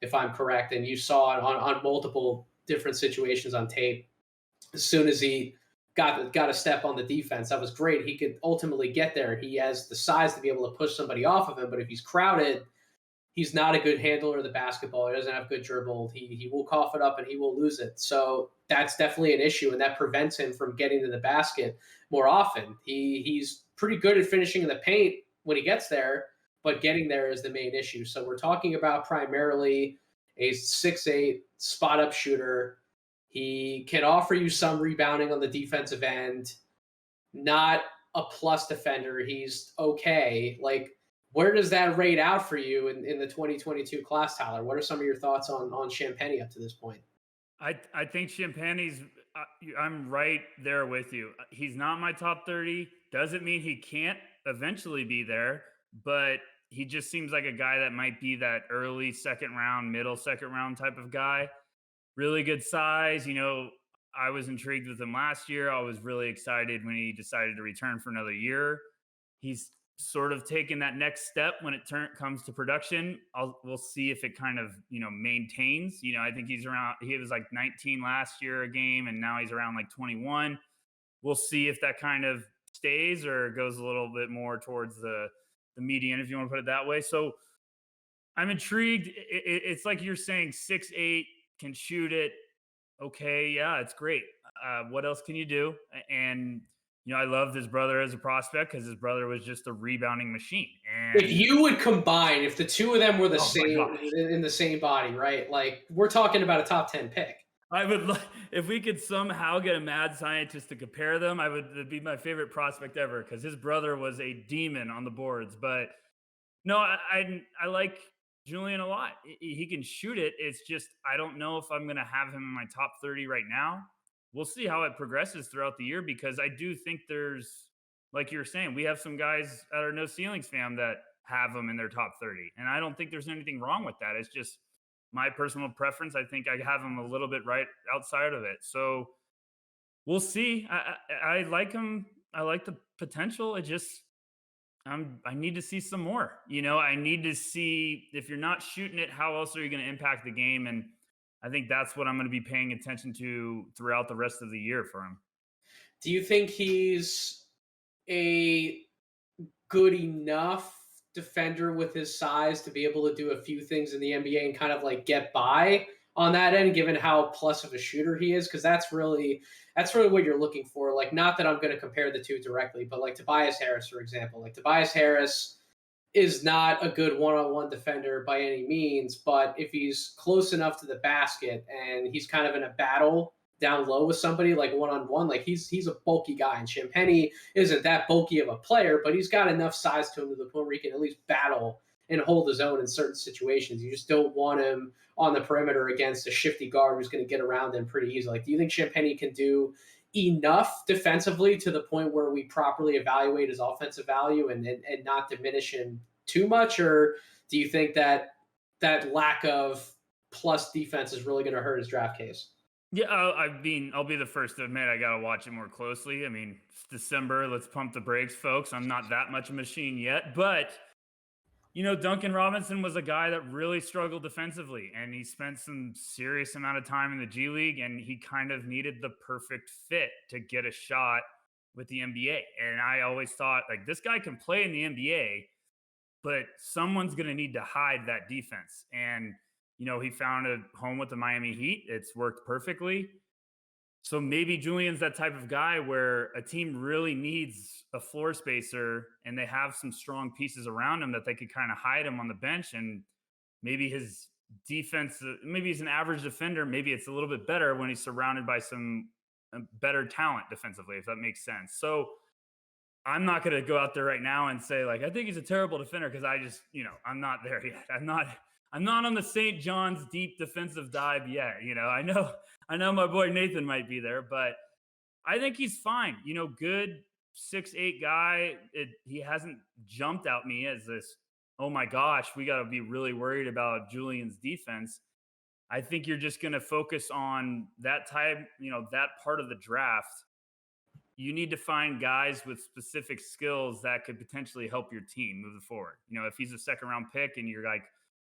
if I'm correct, and you saw it on multiple different situations on tape. As soon as he got a step on the defense, that was great. He could ultimately get there. He has the size to be able to push somebody off of him, but if he's crowded, he's not a good handler of the basketball. He doesn't have good dribble. He will cough it up and he will lose it. So that's definitely an issue, and that prevents him from getting to the basket more often. He's pretty good at finishing in the paint when he gets there, but getting there is the main issue. So we're talking about primarily a 6'8" spot-up shooter. He can offer you some rebounding on the defensive end, not a plus defender. He's okay. Like, where does that rate out for you in the 2022 class, Tyler? What are some of your thoughts on Champagnie up to this point? I think Champagnie's, I'm right there with you. He's not my top 30. Doesn't mean he can't eventually be there, but he just seems like a guy that might be that early second round, middle second round type of guy. Really good size. I was intrigued with him last year. I was really excited when he decided to return for another year. He's sort of taken that next step when it comes to production. We'll see if it kind of, maintains. I think he was like 19 last year a game, and now he's around like 21. We'll see if that kind of stays or goes a little bit more towards the median, if you want to put it that way. So I'm intrigued. It's like you're saying 6'8", can shoot it. Okay, yeah, it's great. What else can you do? And I loved his brother as a prospect because his brother was just a rebounding machine. And if you would combine, if the two of them were the same in the same body, right? Like, we're talking about a top 10 pick. I would like if we could somehow get a mad scientist to compare them. It'd be my favorite prospect ever because his brother was a demon on the boards. But no, I like Julian a lot. He can shoot it. It's just I don't know if I'm going to have him in my top 30 right now. We'll see how it progresses throughout the year because I do think there's, like you were saying, we have some guys at our No Ceilings fam that have them in their top 30, and I don't think there's anything wrong with that. It's just my personal preference. I think I have him a little bit right outside of it. So we'll see. I like him. I like the potential. It just I need to see some more. I need to see if you're not shooting it, how else are you going to impact the game? And I think that's what I'm going to be paying attention to throughout the rest of the year for him. Do you think he's a good enough defender with his size to be able to do a few things in the NBA and kind of like get by on that end, given how plus of a shooter he is? Because that's really what you're looking for. Like, not that I'm going to compare the two directly, but like Tobias Harris, for example. Like Tobias Harris is not a good one-on-one defender by any means, but if he's close enough to the basket and he's kind of in a battle down low with somebody like one-on-one, like he's a bulky guy, and Champagnie isn't that bulky of a player, but he's got enough size to him to the point where he can at least battle and hold his own in certain situations. You just don't want him on the perimeter against a shifty guard who's going to get around him pretty easily. Like, do you think Champagnie can do enough defensively to the point where we properly evaluate his offensive value and not diminish him too much? Or do you think that lack of plus defense is really going to hurt his draft case? Yeah, I'll be the first to admit I got to watch it more closely. I mean, it's December. Let's pump the brakes, folks. I'm not that much a machine yet, but Duncan Robinson was a guy that really struggled defensively, and he spent some serious amount of time in the G League, and he kind of needed the perfect fit to get a shot with the NBA. And I always thought, like, this guy can play in the NBA, but someone's going to need to hide that defense. And, he found a home with the Miami Heat. It's worked perfectly. So maybe Julian's that type of guy where a team really needs a floor spacer and they have some strong pieces around him that they could kind of hide him on the bench. And maybe his defense, maybe he's an average defender. Maybe it's a little bit better when he's surrounded by some better talent defensively, if that makes sense. So I'm not going to go out there right now and say, like, I think he's a terrible defender because I just, I'm not there yet. I'm not on the St. John's deep defensive dive yet. I know my boy Nathan might be there, but I think he's fine. Good 6'8" guy. He hasn't jumped out me as this, oh my gosh, we got to be really worried about Julian's defense. I think you're just going to focus on that type, that part of the draft. You need to find guys with specific skills that could potentially help your team move forward. If he's a second round pick and you're like,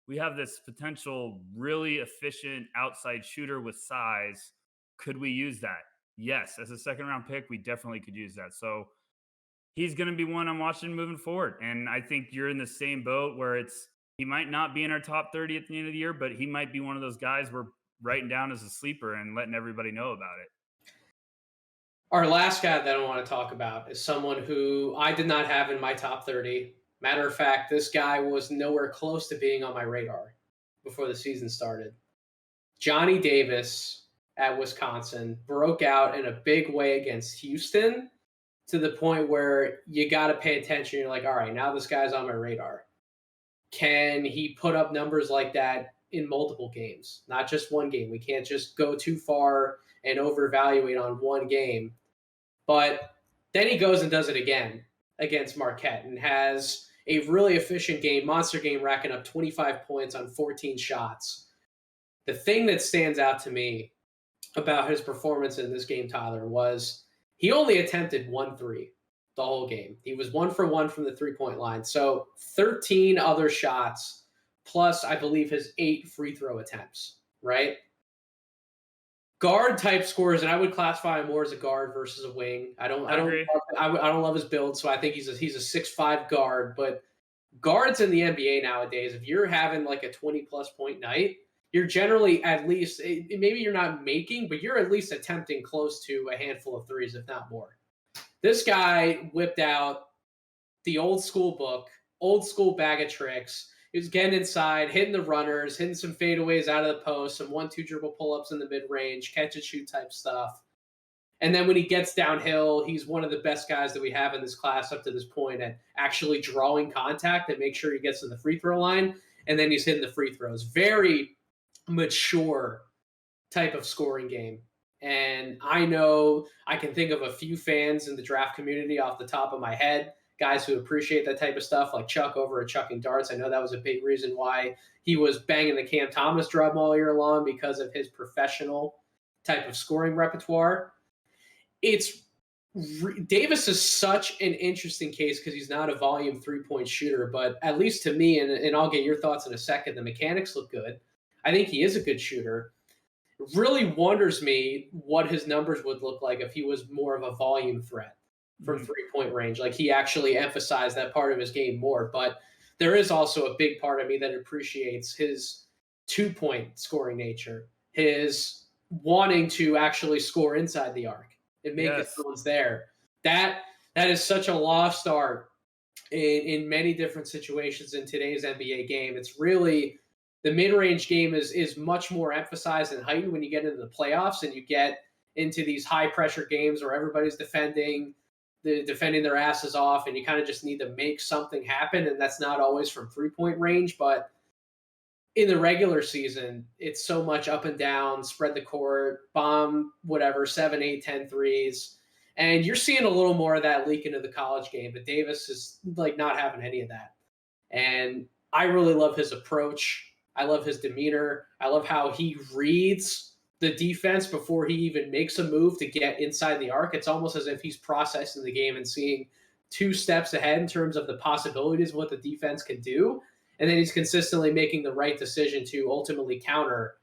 we have this potential really efficient outside shooter with size, could we use that? Yes, as a second round pick, we definitely could use that. So he's going to be one I'm watching moving forward. And I think you're in the same boat where he might not be in our top 30 at the end of the year, but he might be one of those guys we're writing down as a sleeper and letting everybody know about it. Our last guy that I want to talk about is someone who I did not have in my top 30. Matter of fact, this guy was nowhere close to being on my radar before the season started. Jonny Davis at Wisconsin broke out in a big way against Houston to the point where you got to pay attention. You're like, all right, now this guy's on my radar. Can he put up numbers like that in multiple games, not just one game? We can't just go too far and overvaluate on one game. But then he goes and does it again against Marquette and has a really efficient game, monster game, racking up 25 points on 14 shots. The thing that stands out to me about his performance in this game, Tyler, was he only attempted 1 3 the whole game. He was 1 for 1 from the 3-point line. So 13 other shots, plus I believe his 8 free throw attempts, right? Guard type scores, and I would classify him more as a guard versus a wing. I don't love his build, so I think he's a 6'5" guard. But guards in the NBA nowadays, if you're having like a 20+ point night, you're generally at least, maybe you're not making, but you're at least attempting close to a handful of threes, if not more. This guy whipped out the old school book, old school bag of tricks. He was getting inside, hitting the runners, hitting some fadeaways out of the post, some 1-2 dribble pull ups in the mid range, catch and shoot type stuff. And then when he gets downhill, he's one of the best guys that we have in this class up to this point at actually drawing contact and make sure he gets to the free throw line. And then he's hitting the free throws. Very mature type of scoring game. And I know I can think of a few fans in the draft community off the top of my head, guys who appreciate that type of stuff, like Chuck over at Chucking Darts. I know that was a big reason why he was banging the Cam Thomas drum all year long, because of his professional type of scoring repertoire. It's Davis is such an interesting case because he's not a volume 3-point shooter, but at least to me, and I'll get your thoughts in a second, the mechanics look good. I think he is a good shooter. It really wonders me what his numbers would look like if he was more of a volume threat from 3-point range. Like, he actually emphasized that part of his game more. But there is also a big part of me that appreciates his 2-point scoring nature, his wanting to actually score inside the arc and make it someone's there. That is such a lost art in many different situations in today's NBA game. It's really, the mid-range game is much more emphasized and heightened when you get into the playoffs and you get into these high-pressure games where everybody's defending their asses off, and you kind of just need to make something happen, and that's not always from 3-point range. But in the regular season, it's so much up and down, spread the court, bomb, whatever, 7, 8, 10 threes. And you're seeing a little more of that leak into the college game, but Davis is like not having any of that. And I really love his approach. I love his demeanor. I love how he reads the defense before he even makes a move to get inside the arc. It's almost as if he's processing the game and seeing 2 steps ahead in terms of the possibilities of what the defense can do. And then he's consistently making the right decision to ultimately counter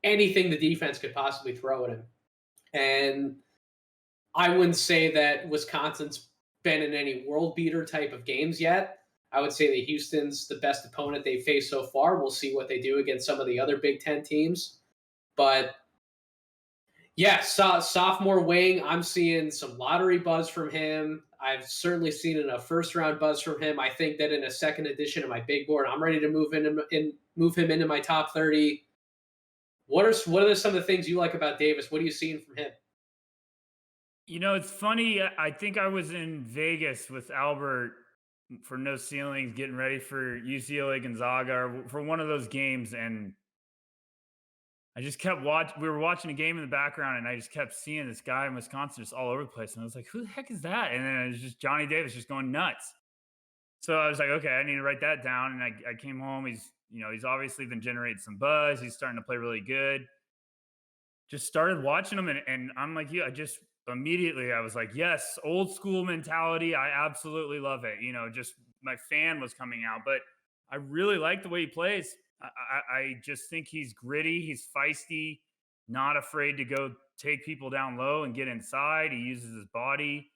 anything the defense could possibly throw at him. And I wouldn't say that Wisconsin's been in any world beater type of games yet. I would say that Houston's the best opponent they've faced so far. We'll see what they do against some of the other Big Ten teams. But yeah, sophomore wing, I'm seeing some lottery buzz from him. I've certainly seen a first-round buzz from him. I think that in a second edition of my big board, I'm ready to move him into my top 30. What are some of the things you like about Davis? What are you seeing from him? It's funny. I think I was in Vegas with Albert for No Ceilings, getting ready for UCLA Gonzaga, or for one of those games, and I just kept watching. We were watching a game in the background, and I just kept seeing this guy in Wisconsin just all over the place. And I was like, "Who the heck is that?" And then it was just Jonny Davis just going nuts. So I was like, "Okay, I need to write that down." And I came home. He's obviously been generating some buzz. He's starting to play really good. Just started watching him, and I'm like, I just immediately I was like, yes, old school mentality. I absolutely love it. Just my fan was coming out, but I really like the way he plays. I just think he's gritty, he's feisty, not afraid to go take people down low and get inside. He uses his body.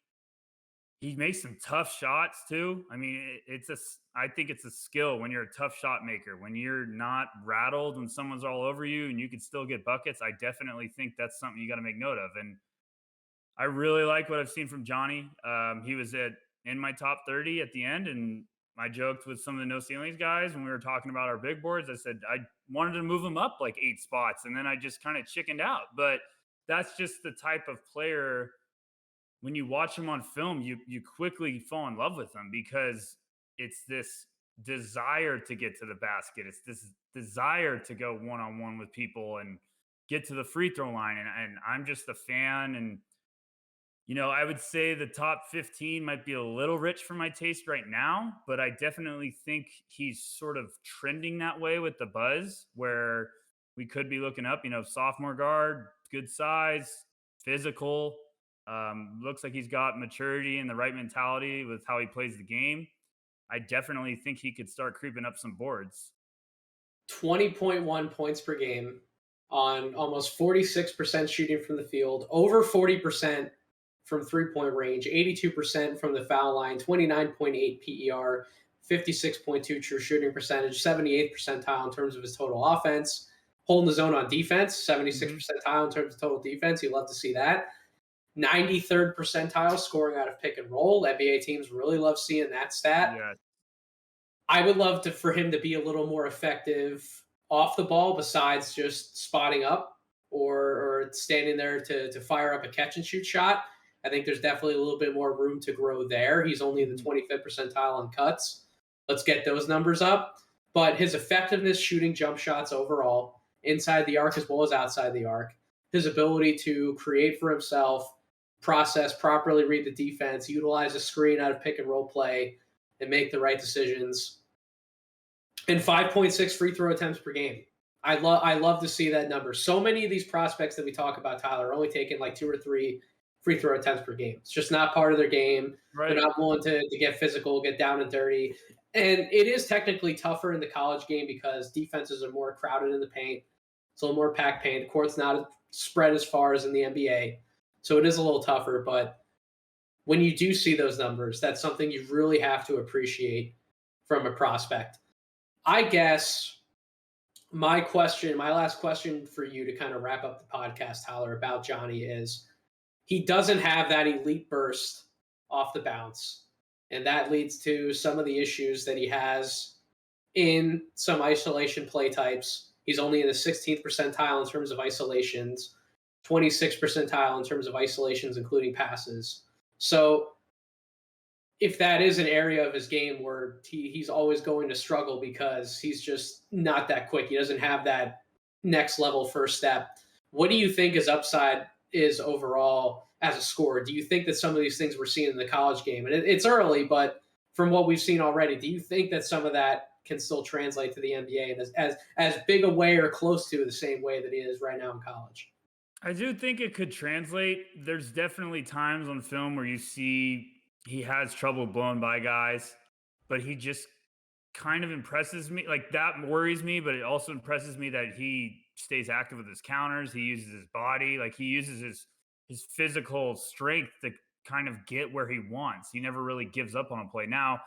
He makes some tough shots too. I mean, I think it's a skill when you're a tough shot maker, when you're not rattled when someone's all over you and you can still get buckets. I definitely think that's something you got to make note of. And I really like what I've seen from Johnny. He was in my top 30 at the end, and I joked with some of the No Ceilings guys when we were talking about our big boards. I said I wanted to move him up like 8 spots, and then I just kind of chickened out. But that's just the type of player. When you watch him on film, you quickly fall in love with him because it's this desire to get to the basket. It's this desire to go one-on-one with people and get to the free throw line. And I'm just a fan. And I would say the top 15 might be a little rich for my taste right now, but I definitely think he's sort of trending that way with the buzz, where we could be looking up, sophomore guard, good size, physical. Looks like he's got maturity and the right mentality with how he plays the game. I definitely think he could start creeping up some boards. 20.1 points per game on almost 46% shooting from the field, over 40% from 3-point range, 82% from the foul line, 29.8 PER, 56.2 true shooting percentage, 78th percentile in terms of his total offense, holding the zone on defense, 76th percentile in terms of total defense. You love to see that. 93rd percentile scoring out of pick and roll. NBA teams really love seeing that stat. Yeah. I would love for him to be a little more effective off the ball besides just spotting up or standing there to fire up a catch and shoot shot. I think there's definitely a little bit more room to grow there. He's only in the 25th percentile on cuts. Let's get those numbers up. But his effectiveness shooting jump shots overall, inside the arc as well as outside the arc, his ability to create for himself, process, properly read the defense, utilize a screen out of pick and roll play, and make the right decisions. And 5.6 free throw attempts per game. I love to see that number. So many of these prospects that we talk about, Tyler, are only taking like 2 or 3 free throw attempts per game. It's just not part of their game. Right. They're not willing to get physical, get down and dirty. And it is technically tougher in the college game because defenses are more crowded in the paint. It's a little more packed paint. The court's not spread as far as in the NBA. So it is a little tougher. But when you do see those numbers, that's something you really have to appreciate from a prospect. I guess my last question for you to kind of wrap up the podcast, Tyler, about Jonny is he doesn't have that elite burst off the bounce. And that leads to some of the issues that he has in some isolation play types. He's only in the 16th percentile in terms of isolations, 26th percentile in terms of isolations, including passes. So if that is an area of his game where he's always going to struggle because he's just not that quick, he doesn't have that next level first step. What do you think his upside is overall as a scorer? Do you think that some of these things we're seeing in the college game, and it's early, but from what we've seen already, do you think that some of that can still translate to the NBA and as big a way or close to the same way that he is right now in college? I do think it could translate. There's definitely times on film where you see he has trouble blowing by guys, but he just kind of impresses me. Like that worries me, but it also impresses me that he stays active with his counters. He uses his body, like he uses his physical strength to kind of get where he wants. He never really gives up on a play. Now,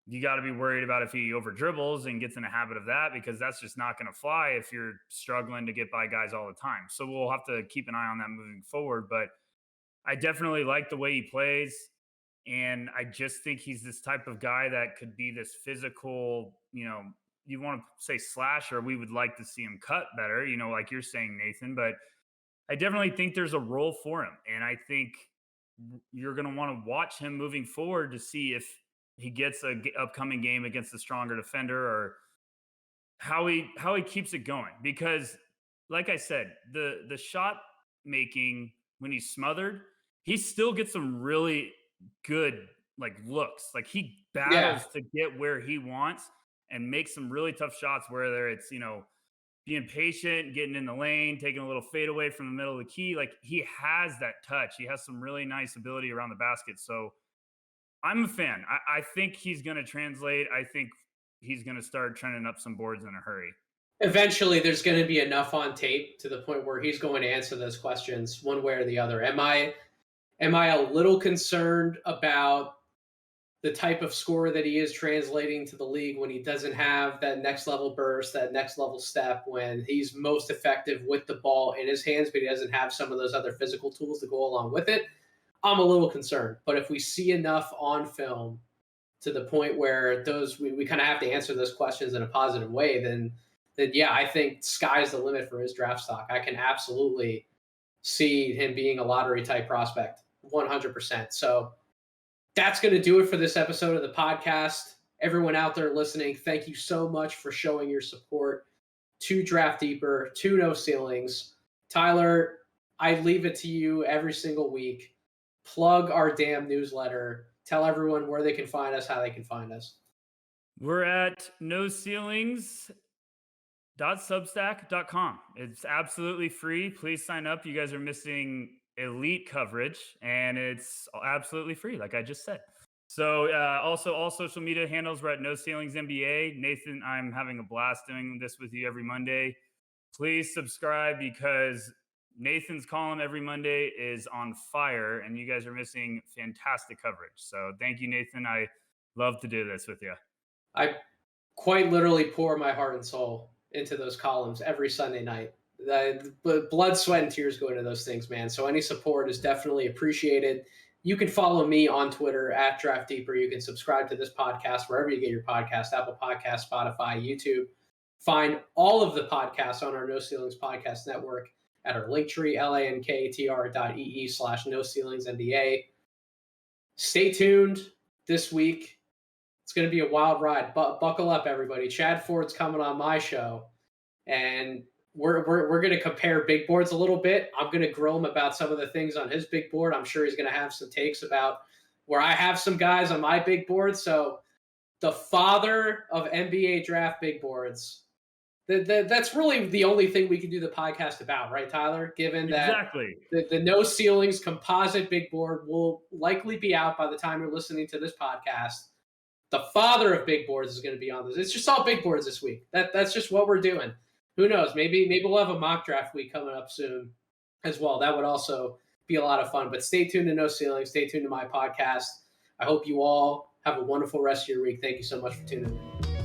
you got to be worried about if he over dribbles and gets in a habit of that, because that's just not going to fly if you're struggling to get by guys all the time. So we'll have to keep an eye on that moving forward. But I definitely like the way he plays. And I just think he's this type of guy that could be this physical, you want to say slasher. We would like to see him cut better, like you're saying, Nathan. But I definitely think there's a role for him. And I think you're going to want to watch him moving forward to see if he gets a upcoming game against a stronger defender, or how he keeps it going. Because like I said, the shot making when he's smothered, he still gets some really good looks. Like he battles to get where he wants and make some really tough shots, whether it's, being patient, getting in the lane, taking a little fade away from the middle of the key. Like he has that touch. He has some really nice ability around the basket. So I'm a fan. I think he's going to translate. I think he's going to start trending up some boards in a hurry. Eventually, there's going to be enough on tape to the point where he's going to answer those questions one way or the other. Am I a little concerned about the type of scorer that he is translating to the league when he doesn't have that next level burst, that next level step, when he's most effective with the ball in his hands, but he doesn't have some of those other physical tools to go along with it? I'm a little concerned. But if we see enough on film to the point where we kind of have to answer those questions in a positive way, then yeah, I think sky's the limit for his draft stock. I can absolutely see him being a lottery type prospect, 100%. So that's going to do it for this episode of the podcast. Everyone out there listening, thank you so much for showing your support to Draft Deeper, to No Ceilings. Tyler, I leave it to you every single week. Plug our damn newsletter. Tell everyone where they can find us, how they can find us. We're at noceilings.substack.com. It's absolutely free. Please sign up. You guys are missing elite coverage, and it's absolutely free, like I just said. So also all social media handles, we're at No Ceilings NBA. Nathan, I'm having a blast doing this with you every Monday. Please subscribe, because Nathan's column every Monday is on fire, and you guys are missing fantastic coverage. So thank you, Nathan. I love to do this with you. I quite literally pour my heart and soul into those columns every Sunday night. Blood, sweat, and tears go into those things, man. So any support is definitely appreciated. You can follow me on Twitter at Draft Deeper. You can subscribe to this podcast wherever you get your podcast, Apple Podcasts, Spotify, YouTube. Find all of the podcasts on our No Ceilings Podcast Network at our Linktree, lanktr.ee/No Ceilings NDA. Stay tuned this week. It's going to be a wild ride. Buckle up, everybody. Chad Ford's coming on my show, and we're going to compare big boards a little bit. I'm going to grill him about some of the things on his big board. I'm sure he's going to have some takes about where I have some guys on my big board. So the father of NBA draft big boards, that's really the only thing we can do the podcast about, right, Tyler? Given that Exactly. the No Ceilings composite big board will likely be out by the time you're listening to this podcast. The father of big boards is going to be on this. It's just all big boards this week. That's just what we're doing. Who knows? Maybe we'll have a mock draft week coming up soon as well. That would also be a lot of fun. But stay tuned to No Ceiling. Stay tuned to my podcast. I hope you all have a wonderful rest of your week. Thank you so much for tuning in.